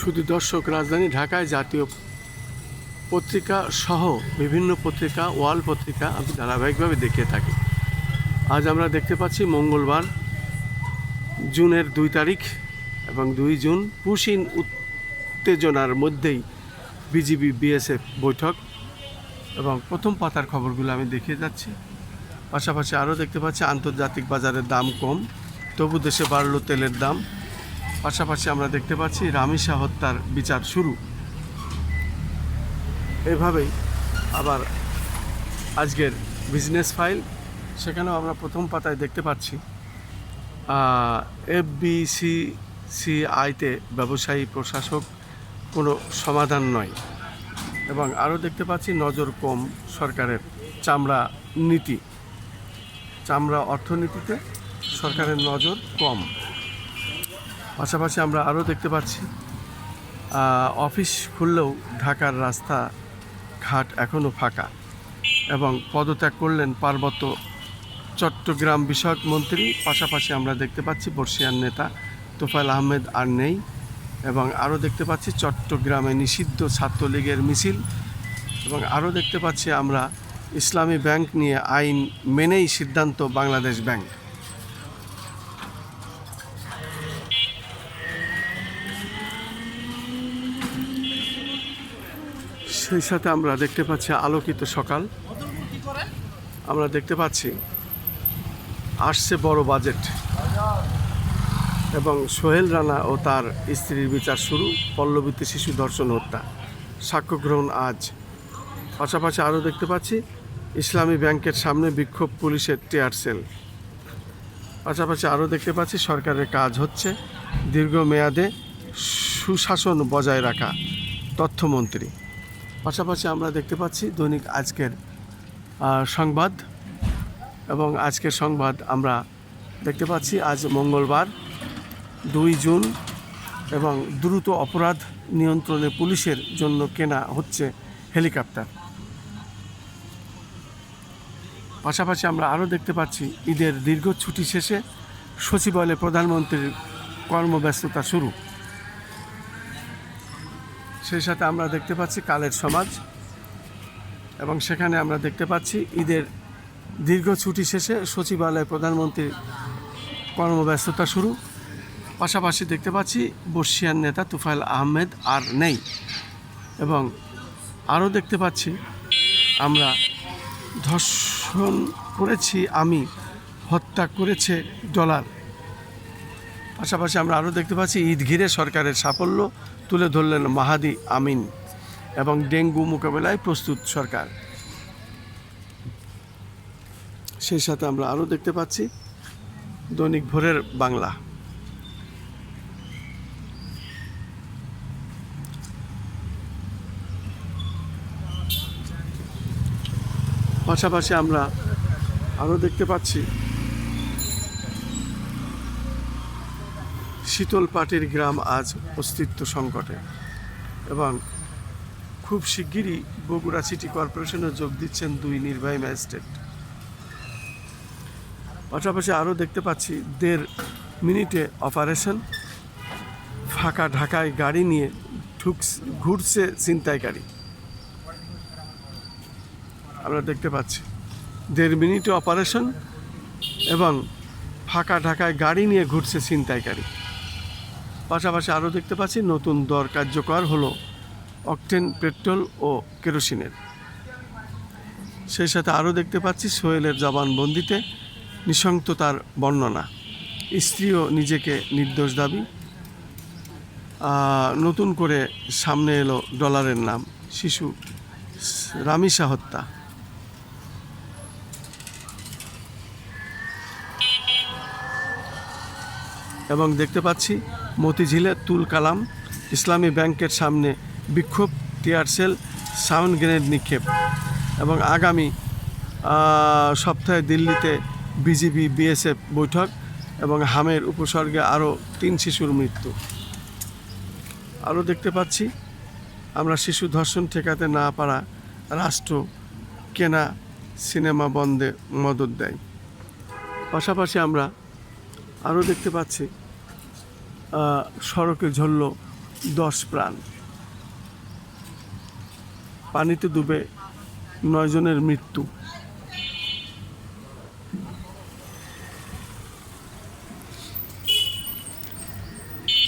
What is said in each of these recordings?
শুধু দর্শক, রাজধানী ঢাকায় জাতীয় পত্রিকা সহ বিভিন্ন পত্রিকা, ওয়াল পত্রিকা আমি ধারাবাহিকভাবে দেখিয়ে থাকি। আজ আমরা দেখতে পাচ্ছি মঙ্গলবার জুনের 2 তারিখ এবং 2 জুন পুশিন উত্তেজনার মধ্যেই বিজিবি বিএসএফ বৈঠক এবং প্রথম পাতার খবরগুলো আমি দেখিয়ে যাচ্ছি। পাশাপাশি আরও দেখতে পাচ্ছি আন্তর্জাতিক বাজারের দাম কম, তবু দেশে বাড়ল তেলের দাম। পাশাপাশি আমরা দেখতে পাচ্ছি রামিসা হত্যার বিচার শুরু। এভাবেই আবার আজকের বিজনেস ফাইল, সেখানেও আমরা প্রথম পাতায় দেখতে পাচ্ছি এফবিসিসিআইতে ব্যবসায়ী প্রশাসক কোনো সমাধান নয়। এবং আরও দেখতে পাচ্ছি নজর কম সরকারের চামড়া অর্থনীতিতে সরকারের নজর কম। পাশাপাশি আমরা আরও দেখতে পাচ্ছি অফিস খুললেও ঢাকার রাস্তা ঘাট এখনও ফাঁকা এবং পদত্যাগ করলেন পার্বত্য চট্টগ্রাম বিষয়ক মন্ত্রী। পাশাপাশি আমরা দেখতে পাচ্ছি বর্ষিয়ান নেতা তোফায়েল আহমেদ আর নেই। এবং আরও দেখতে পাচ্ছি চট্টগ্রামে নিষিদ্ধ ছাত্রলীগের মিছিল। এবং আরও দেখতে পাচ্ছি আমরা ইসলামী ব্যাংক নিয়ে আইন মেনেই সিদ্ধান্ত বাংলাদেশ ব্যাংক। সেই সাথে আমরা দেখতে পাচ্ছি আলোকিত সকাল। আমরা দেখতে পাচ্ছি আসছে বড় বাজেট এবং সোহেল রানা ও তার স্ত্রীর বিচার শুরু। পল্লবীতে শিশু ধর্ষণ হত্যা, সাক্ষ্য গ্রহণ আজ। পাশাপাশি আরও দেখতে পাচ্ছি ইসলামী ব্যাংকের সামনে বিক্ষোভ, পুলিশের টিয়ার সেল। পাশাপাশি আরও দেখতে পাচ্ছি সরকারের কাজ হচ্ছে দীর্ঘমেয়াদে সুশাসন বজায় রাখা, তথ্যমন্ত্রী। পাশাপাশি আমরা দেখতে পাচ্ছি দৈনিক আজকের সংবাদ। এবং আজকের সংবাদ আমরা দেখতে পাচ্ছি আজ মঙ্গলবার 2 জুন এবং দ্রুত অপরাধ নিয়ন্ত্রণে পুলিশের জন্য কেনা হচ্ছে হেলিকপ্টার। পাশাপাশি আমরা আরও দেখতে পাচ্ছি ঈদের দীর্ঘ ছুটি শেষে সচিবালয়ে প্রধানমন্ত্রীর কর্মব্যস্ততা শুরু। সেই সাথে আমরা দেখতে পাচ্ছি কালের সমাজ এবং সেখানে আমরা দেখতে পাচ্ছি ঈদের দীর্ঘ ছুটি শেষে সচিবালয়ে প্রধানমন্ত্রীর কর্মব্যস্ততা শুরু। পাশাপাশি দেখতে পাচ্ছি বর্ষিয়ান নেতা তোফায়েল আহমেদ আর নেই। এবং আরও দেখতে পাচ্ছি আমরা ধর্ষণ করেছি আমি, হত্যা করেছে ডলার। পাশাপাশি আমরা আরও দেখতে পাচ্ছি ঈদ ঘিরে সরকারের সাফল্য তুলে ধরলেন মাহাদি আমিন এবং ডেঙ্গু মোকাবেলায় প্রস্তুত সরকার। সেই সাথে আমরা আরও দেখতে পাচ্ছি দৈনিক ভোরের বাংলা। পাশাপাশি আমরা আরও দেখতে পাচ্ছি শীতলপাটির গ্রাম আজ অস্তিত্ব সংকটে এবং খুব শিগগিরই বগুড়া সিটি কর্পোরেশনে যোগ দিচ্ছেন 2 নির্বাহী ম্যাজিস্ট্রেট। পাশাপাশি আরও দেখতে পাচ্ছি 1.5 মিনিটে অপারেশন, ফাঁকা ঢাকায় গাড়ি নিয়ে ঘুরছে ছিনতাইকারী। আমরা দেখতে পাচ্ছি 1.5 মিনিটে অপারেশন এবং ফাঁকা ঢাকায় গাড়ি নিয়ে ঘুরছে ছিনতাইকারী। পাশাপাশি আরও দেখতে পাচ্ছি নতুন দর কার্যকর হলো অকটেন পেট্রোল ও কেরোসিনের। সেই সাথে আরও দেখতে পাচ্ছি সোহেলের জবানবন্দিতে নৃশংসতার বর্ণনা, স্ত্রীও নিজেকে নির্দোষ দাবি। নতুন করে সামনে এলো ডলারের নাম, শিশু রামিসা হত্যা। এবং দেখতে পাচ্ছি মতিঝিলে তুল কালাম, ইসলামী ব্যাংকের সামনে বিক্ষোভ, টিয়ার সেল, সাউন্ড গ্রেনেড নিক্ষেপ। এবং আগামী সপ্তাহে দিল্লিতে বিজিবি বিএসএফ বৈঠক এবং হামের উপসর্গে আরও 3 শিশুর মৃত্যু। আরও দেখতে পাচ্ছি আমরা শিশু ধর্ষণ ঠেকাতে না পারা রাষ্ট্র কেনা সিনেমা বন্ধে মদত দেয়। পাশাপাশি আমরা আরও দেখতে পাচ্ছি সড়কে ঝরল 10 প্রাণ, পানিতে ডুবে 9 জনের মৃত্যু।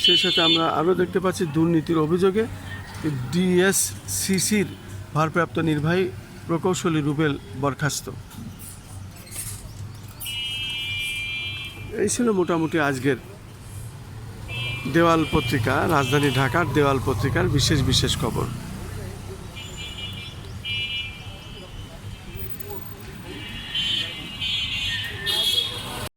সেই সাথে আমরা আরও দেখতে পাচ্ছি দুর্নীতির অভিযোগে ডিএসসিসির ভারপ্রাপ্ত নির্বাহী প্রকৌশলী রুবেল বরখাস্ত। এই ছিল মোটামুটি আজকের দেওয়াল পত্রিকা, রাজধানী ঢাকার দেওয়াল পত্রিকার বিশেষ বিশেষ খবর।